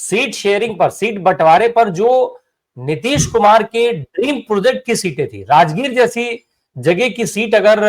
Seat sharing पर, seat बंटवारे पर जो नीतीश कुमार के ड्रीम प्रोजेक्ट की सीटें थी, राजगीर जैसी जगह की सीट अगर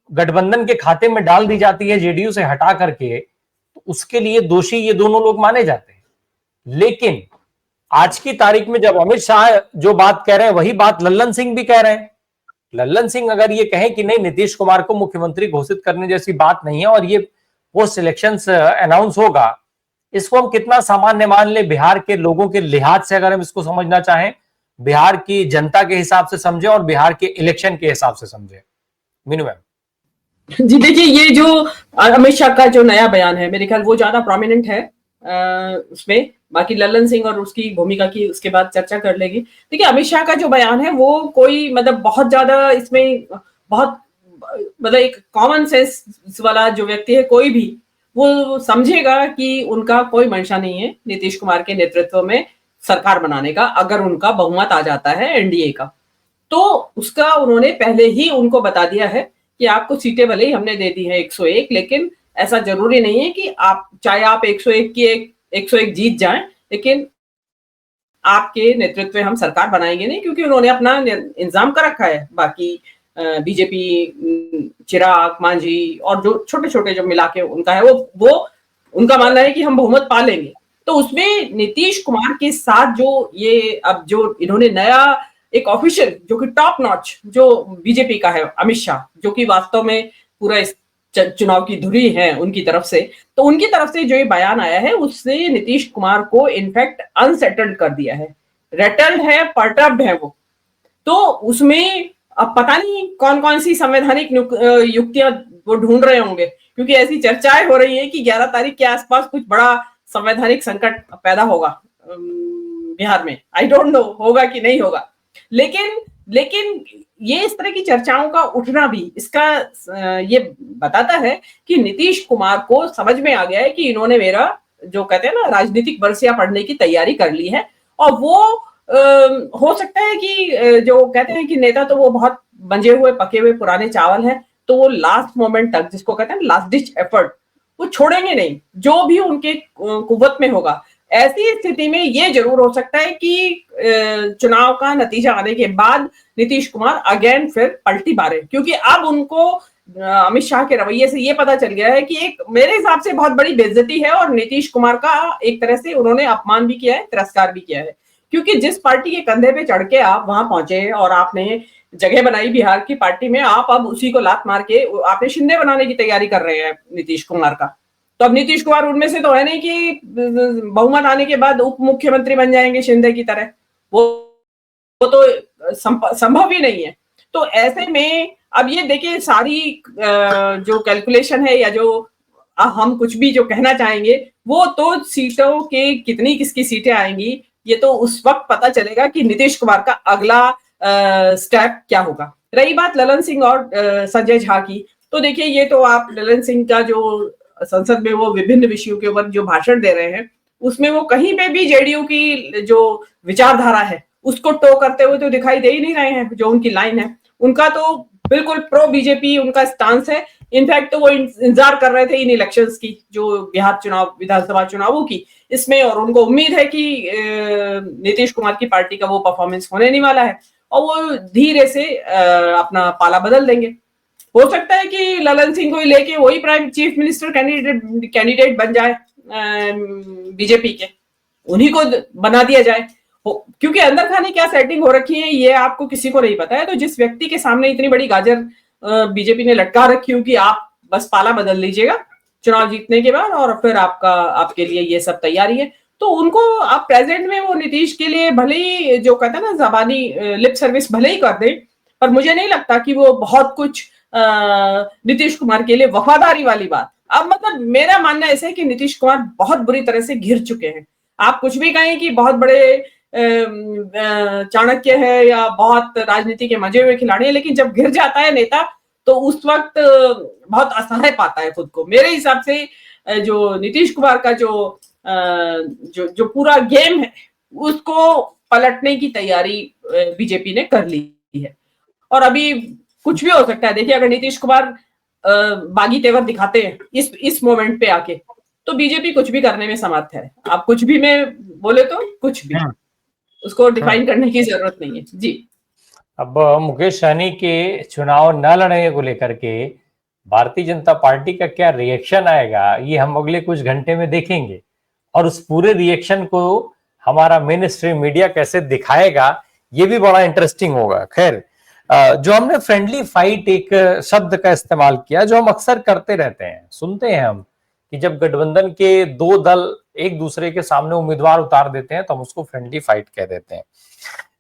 गठबंधन के खाते में डाल दी जाती है जेडीयू से हटा करके, तो उसके लिए दोषी ये दोनों लोग माने जाते हैं। लेकिन आज की तारीख में जब अमित शाह जो बात कह रहे हैं वही बात लल्लन सिंह भी कह रहे हैं। लल्लन सिंह अगर ये कहें कि नहीं, नीतीश कुमार को मुख्यमंत्री घोषित करने जैसी बात नहीं है और ये पोस्ट इलेक्शंस अनाउंस होगा, इसको हम कितना सामान्य मान ले बिहार के लोगों के लिहाज से, अगर हम इसको समझना चाहें, बिहार की जनता के हिसाब से समझे और बिहार के इलेक्शन के हिसाब से समझे। मीनू मैम। जी देखिए, ये जो अमित शाह का जो नया बयान है, मेरे ख्याल वो ज्यादा प्रोमिनेंट है उसमें। बाकी लल्लन सिंह और उसकी भूमिका की उसके बाद चर्चा कर लेगी। देखिए, अमित शाह का जो बयान है वो कोई मतलब बहुत ज्यादा इसमें बहुत मतलब एक कॉमन सेंस वाला जो व्यक्ति है कोई भी वो समझेगा कि उनका कोई मंशा नहीं है नीतीश कुमार के नेतृत्व में सरकार बनाने का, अगर उनका बहुमत आ जाता है एनडीए का। तो उसका उन्होंने पहले ही उनको बता दिया है कि आपको सीटें भले ही हमने दे दी है 101, लेकिन ऐसा जरूरी नहीं है कि आप चाहे आप 101 की 101 जीत जाएं, लेकिन आपके नेतृत्व में हम सरकार बनाएंगे नहीं, क्योंकि उन्होंने अपना इंतजाम कर रखा है। बाकी बीजेपी, चिराग, मांझी और जो छोटे छोटे जो मिला के उनका है वो उनका मानना है कि हम बहुमत पा लेंगे। तो उसमें नीतीश कुमार के साथ जो ये अब जो इन्होंने नया एक ऑफिशियल जो कि टॉप नॉच जो बीजेपी का है अमित शाह, जो कि वास्तव में पूरा इस चुनाव की धुरी है उनकी तरफ से, तो उनकी तरफ से जो ये बयान आया है उससे नीतीश कुमार को इनफैक्ट अनसेटल्ड कर दिया है, रेटल्ड है, पर्टर्ब्ड है वो। तो उसमें अब पता नहीं कौन कौन सी संवैधानिक युक्तियां वो ढूंढ रहे होंगे, क्योंकि ऐसी चर्चाएं हो रही है कि 11 तारीख के आसपास कुछ बड़ा संवैधानिक संकट पैदा होगा बिहार में। आई डोंट नो होगा कि नहीं होगा, लेकिन ये इस तरह की चर्चाओं का उठना भी इसका ये बताता है कि नीतीश कुमार को समझ में आ गया है कि इन्होंने मेरा जो कहते हैं ना राजनीतिक बरसिया पढ़ने की तैयारी कर ली है। और वो हो सकता है कि जो कहते हैं कि नेता तो वो बहुत बंजे हुए पके हुए पुराने चावल है, तो वो लास्ट मोमेंट तक, जिसको कहते हैं लास्ट डिच एफर्ट, वो छोड़ेंगे नहीं, जो भी उनके कुव्वत में होगा। ऐसी स्थिति में ये जरूर हो सकता है कि चुनाव का नतीजा आने के बाद नीतीश कुमार अगेन फिर पलटी मारे, क्योंकि अब उनको अमित शाह के रवैये से ये पता चल गया है कि एक मेरे हिसाब से बहुत बड़ी बेइज्जती है और नीतीश कुमार का एक तरह से उन्होंने अपमान भी किया है, तिरस्कार भी किया है। क्योंकि जिस पार्टी के कंधे पे चढ़ के आप वहां पहुंचे और आपने जगह बनाई बिहार की पार्टी में, आप अब उसी को लात मार के आपने शिंदे बनाने की तैयारी कर रहे हैं नीतीश कुमार का। तो अब नीतीश कुमार उनमें से तो है नहीं कि बहुमत आने के बाद उप मुख्यमंत्री बन जाएंगे शिंदे की तरह, वो तो संभव ही नहीं है। तो ऐसे में अब ये देखिए सारी जो कैलकुलेशन है या जो हम कुछ भी जो कहना चाहेंगे, वो तो सीटों के कितनी किसकी सीटें आएंगी ये तो उस वक्त पता चलेगा कि नीतीश कुमार का अगला स्टेप क्या होगा। रही बात ललन सिंह और संजय झा की, तो देखिए ये तो आप ललन सिंह का जो संसद में वो विभिन्न विषयों के ऊपर जो भाषण दे रहे हैं, उसमें वो कहीं पे भी जेडीयू की जो विचारधारा है उसको टो करते हुए तो दिखाई दे ही नहीं रहे हैं। जो उनकी लाइन है उनका तो बिल्कुल प्रो बीजेपी उनका स्टांस है। इनफैक्ट तो वो इंतजार कर रहे थे इन इलेक्शंस की, जो बिहार चुनाव विधानसभा चुनावों की इसमें, और उनको उम्मीद है कि नीतीश कुमार की पार्टी का वो परफॉर्मेंस होने नहीं वाला है और वो धीरे से अपना पाला बदल देंगे। हो सकता है कि ललन सिंह को लेके वही प्राइम चीफ मिनिस्टर कैंडिडेट बन जाए बीजेपी के, उन्हीं को बना दिया जाए, क्योंकि अंदर खाने क्या सेटिंग हो रखी है ये आपको किसी को नहीं पता है। तो जिस व्यक्ति के सामने इतनी बड़ी गाजर बीजेपी ने लटका रखी हो कि आप बस पाला बदल लीजिएगा चुनाव जीतने के बाद और फिर आपके लिए ये सब तैयारी है, तो उनको आप प्रेजेंट में वो नीतीश के लिए भले ही जो कहते हैं ना जबानी लिप सर्विस भले ही कर दे, पर मुझे नहीं लगता कि वो बहुत कुछ नीतीश कुमार के लिए वफादारी वाली बात। अब मतलब मेरा मानना ऐसा है कि नीतीश कुमार बहुत बुरी तरह से घिर चुके हैं। आप कुछ भी कहें कि बहुत बड़े चाणक्य है या बहुत राजनीति के मजे हुए खिलाड़ी है, लेकिन जब घिर जाता है नेता तो उस वक्त बहुत असहाय पाता है खुद को। मेरे हिसाब से जो नीतीश कुमार का जो पूरा गेम है उसको पलटने की तैयारी बीजेपी ने कर ली है और अभी कुछ भी हो सकता है। देखिए अगर नीतीश कुमार बागी तेवर दिखाते हैं इस मोमेंट पे आके, तो बीजेपी कुछ भी करने में समर्थ है। आप कुछ भी में बोले तो कुछ भी, हम्म। उसको डिफाइन करने की जरूरत नहीं है जी। अब मुकेश सहनी के चुनाव न लड़ने को लेकर के भारतीय जनता पार्टी का क्या रिएक्शन आएगा, ये हम अगले कुछ घंटे में देखेंगे, और उस पूरे रिएक्शन को हमारा मेन स्ट्रीम मीडिया कैसे दिखाएगा, ये भी बड़ा इंटरेस्टिंग होगा। खैर, जो हमने फ्रेंडली फाइट एक शब्द का इस्तेमाल किया, जो हम अक्सर करते रहते हैं, सुनते हैं हम कि जब गठबंधन के दो दल एक दूसरे के सामने उम्मीदवार उतार देते हैं तो हम उसको फ्रेंडली फाइट कह देते हैं।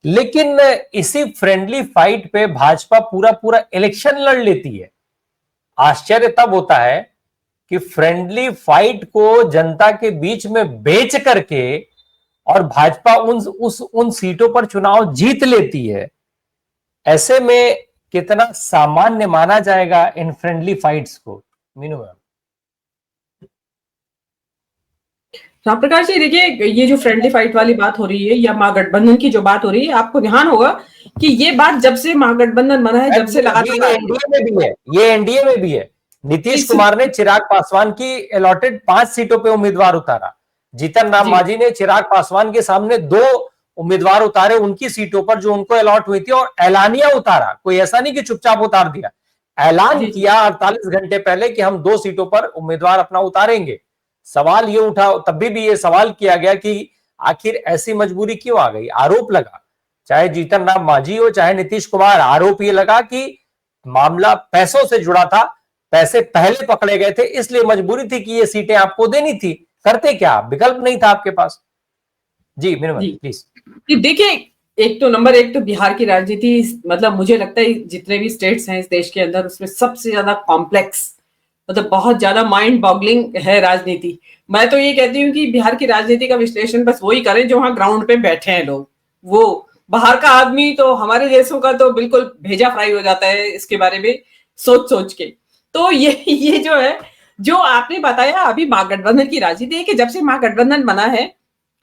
लेकिन इसी फ्रेंडली फाइट पे भाजपा पूरा पूरा इलेक्शन लड़ लेती है। आश्चर्य तब होता है कि फ्रेंडली फाइट को जनता के बीच में बेच करके और भाजपा उन सीटों पर चुनाव जीत लेती है। ऐसे में कितना सामान्य माना जाएगा इन फ्रेंडली फाइट्स को, मीनू मैम? राम प्रकाश जी, देखिए, ये जो फ्रेंडली फाइट वाली बात हो रही है या महागठबंधन की जो बात हो रही है, आपको ध्यान होगा कि ये बात जब से महागठबंधन बना है, जब से लगातार एनडीए में भी है, ये एनडीए में भी है। नीतीश कुमार ने चिराग पासवान की अलॉटेड 5 सीटों पे उम्मीदवार उतारा। जीतन राम मांझी ने चिराग पासवान के सामने 2 उम्मीदवार उतारे उनकी सीटों पर जो उनको अलॉट हुई थी, और ऐलानिया उतारा, कोई ऐसा नहीं कि चुपचाप उतार दिया। ऐलान किया 48 घंटे पहले कि हम 2 सीटों पर उम्मीदवार अपना उतारेंगे। सवाल ये उठा, तब भी ये सवाल किया गया कि आखिर ऐसी मजबूरी क्यों आ गई। आरोप लगा, चाहे जीतन राम मांझी हो चाहे नीतीश कुमार, आरोप ये लगा कि मामला पैसों से जुड़ा था, पैसे पहले पकड़े गए थे, इसलिए मजबूरी थी कि ये सीटें आपको देनी थी। करते क्या, विकल्प नहीं था आपके पास। जी मीनू प्लीज। देखिए, एक तो नंबर एक तो बिहार की राजनीति, मतलब मुझे लगता है जितने भी स्टेट्स हैं इस देश के अंदर, उसमें सबसे ज्यादा कॉम्प्लेक्स, मतलब बहुत ज्यादा माइंड बॉगलिंग है राजनीति। मैं तो ये कहती हूँ कि बिहार की राजनीति का विश्लेषण बस वही करें जो वहां ग्राउंड पे बैठे हैं लोग। वो बाहर का आदमी तो हमारे देशों का तो बिल्कुल भेजा फ्राई हो जाता है इसके बारे में सोच सोच के। तो ये जो है, जो आपने बताया अभी महागठबंधन की राजनीति है कि जब से महागठबंधन बना है,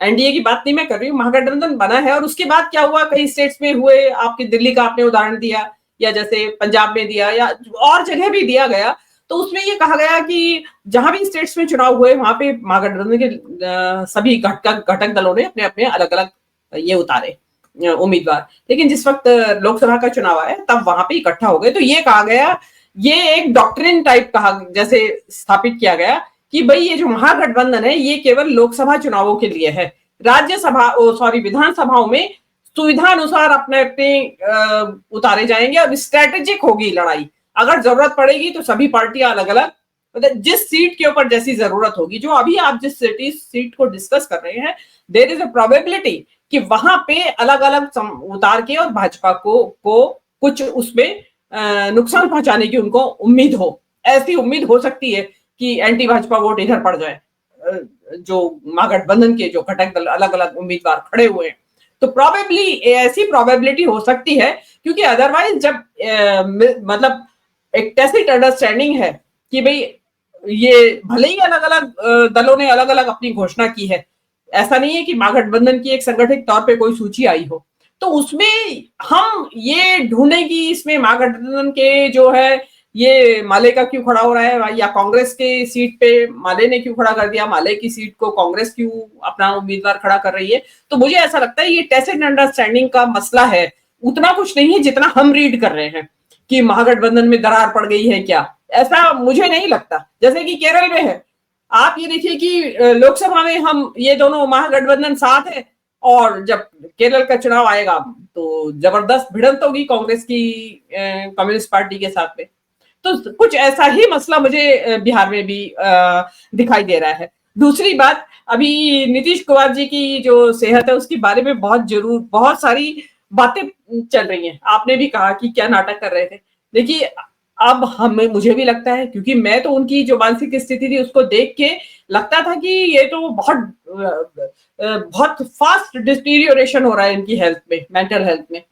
एनडीए की बात नहीं मैं कर रही हूँ, महागठबंधन बना है, और उसके बाद क्या हुआ, कई स्टेट्स में हुए, आपकी दिल्ली का आपने उदाहरण दिया, या जैसे पंजाब में दिया, या और जगह भी दिया गया। तो उसमें ये कहा गया कि जहां भी स्टेट्स में चुनाव हुए वहां पे महागठबंधन के सभी घटक दलों ने अपने अपने अलग अलग ये उतारे उम्मीदवार। लेकिन जिस वक्त लोकसभा का चुनाव आया तब वहां पे इकट्ठा हो गए। तो ये कहा गया, ये एक डॉक्ट्रिन टाइप कहा जैसे स्थापित किया गया कि भाई ये जो महागठबंधन है ये केवल लोकसभा चुनावों के लिए है। राज्यसभा विधानसभाओं में सुविधा अनुसार अपने अपने उतारे जाएंगे और स्ट्रेटेजिक होगी लड़ाई। अगर जरूरत पड़ेगी तो सभी पार्टियां अलग अलग, मतलब जिस सीट के ऊपर जैसी जरूरत होगी, जो अभी आप जिस सीट को डिस्कस कर रहे हैं, देयर इज अ प्रोबेबिलिटी कि वहां पे अलग अलग उतार के और भाजपा को कुछ उसमें नुकसान पहुंचाने की उनको उम्मीद हो। ऐसी उम्मीद हो सकती है कि एंटी भाजपा वोट इधर पड़ जाए, जो महागठबंधन के जो घटक दल अलग अलग उम्मीदवार खड़े हुए हैं। तो प्रोबेबली ऐसी प्रोबेबिलिटी हो सकती है, क्योंकि अदरवाइज जब मतलब एक टैसिट अंडरस्टैंडिंग है कि भाई ये भले ही अलग अलग दलों ने अलग अलग अपनी घोषणा की है, ऐसा नहीं है कि महागठबंधन की एक संगठित तौर पे कोई सूची आई हो, तो उसमें हम ये ढूंढे कि इसमें महागठबंधन के जो है ये माले का क्यों खड़ा हो रहा है, या कांग्रेस के सीट पे माले ने क्यों खड़ा कर दिया, माले की सीट को कांग्रेस क्यों अपना उम्मीदवार खड़ा कर रही है। तो मुझे ऐसा लगता है ये टैसिट अंडरस्टैंडिंग का मसला है, उतना कुछ नहीं है जितना हम रीड कर रहे हैं कि महागठबंधन में दरार पड़ गई है क्या। ऐसा मुझे नहीं लगता। जैसे कि केरल में है, आप ये देखिए कि लोकसभा में हम ये दोनों महागठबंधन साथ है, और जब केरल का चुनाव आएगा तो जबरदस्त भिड़ंत होगी कांग्रेस की कम्युनिस्ट पार्टी के साथ में। तो कुछ ऐसा ही मसला मुझे बिहार में भी दिखाई दे रहा है। दूसरी बात, अभी नीतीश कुमार जी की जो सेहत है उसके बारे में बहुत सारी बातें चल रही हैं। आपने भी कहा कि क्या नाटक कर रहे थे। देखिए, अब मुझे भी लगता है, क्योंकि मैं तो उनकी जो मानसिक स्थिति थी उसको देख के लगता था कि ये तो बहुत फास्ट डिटीरियोरेशन हो रहा है इनकी हेल्थ में, मेंटल हेल्थ में।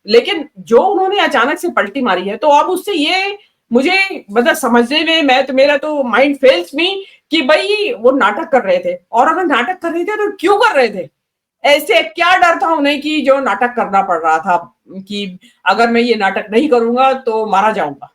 लेकिन जो उन्होंने अचानक से पलटी मारी है, तो अब उससे ये मुझे मतलब समझने में मेरा तो माइंड फेल्स मी कि भाई वो नाटक कर रहे थे, और अगर नाटक कर रहे थे तो क्यों कर रहे थे। ऐसे क्या डर था उन्हें कि जो नाटक करना पड़ रहा था कि अगर मैं ये नाटक नहीं करूंगा तो मारा जाऊंगा।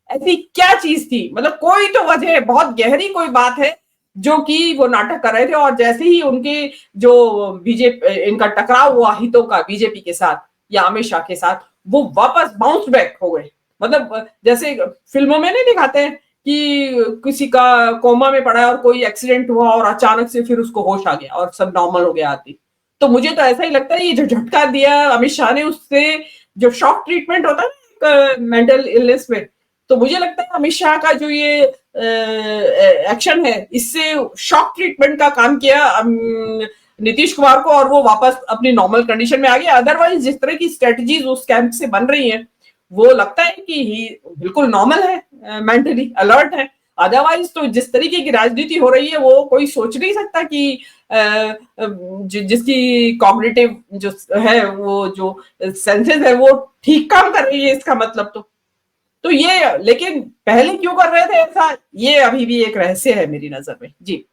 ऐसी क्या चीज थी, मतलब कोई तो वजह, बहुत गहरी कोई बात है जो कि वो नाटक कर रहे थे, और जैसे ही उनके जो बीजेपी इनका टकराव हुआ हितों का बीजेपी के साथ या अमित शाह के साथ, वो वापस बाउंस बैक हो गए। मतलब जैसे फिल्मों में नहीं दिखाते हैं कि किसी का कोमा में पड़ा है और कोई एक्सीडेंट हुआ और अचानक से फिर उसको होश आ गया और सब नॉर्मल हो गया आदमी। तो मुझे तो ऐसा ही लगता है, ये जो झटका दिया अमित शाह ने, उससे जो शॉक ट्रीटमेंट होता है मेंटल इलनेस में, तो मुझे लगता है अमित शाह का जो ये एक्शन है, इससे शॉक ट्रीटमेंट का काम किया नीतीश कुमार को, और वो वापस अपनी नॉर्मल कंडीशन में आ गया। अदरवाइज जिस तरह की स्ट्रेटजीज उस कैंप से बन रही हैं, वो लगता है कि ही बिल्कुल नॉर्मल है, मेंटली अलर्ट है। अदरवाइज तो जिस तरीके की राजनीति हो रही है, वो कोई सोच नहीं सकता कि जिसकी कॉग्निटिव जो है, वो जो सेंसेस है, वो ठीक काम कर रही है, इसका मतलब तो ये, लेकिन पहले क्यों कर रहे थे ऐसा, ये अभी भी एक रहस्य है मेरी नजर में। जी।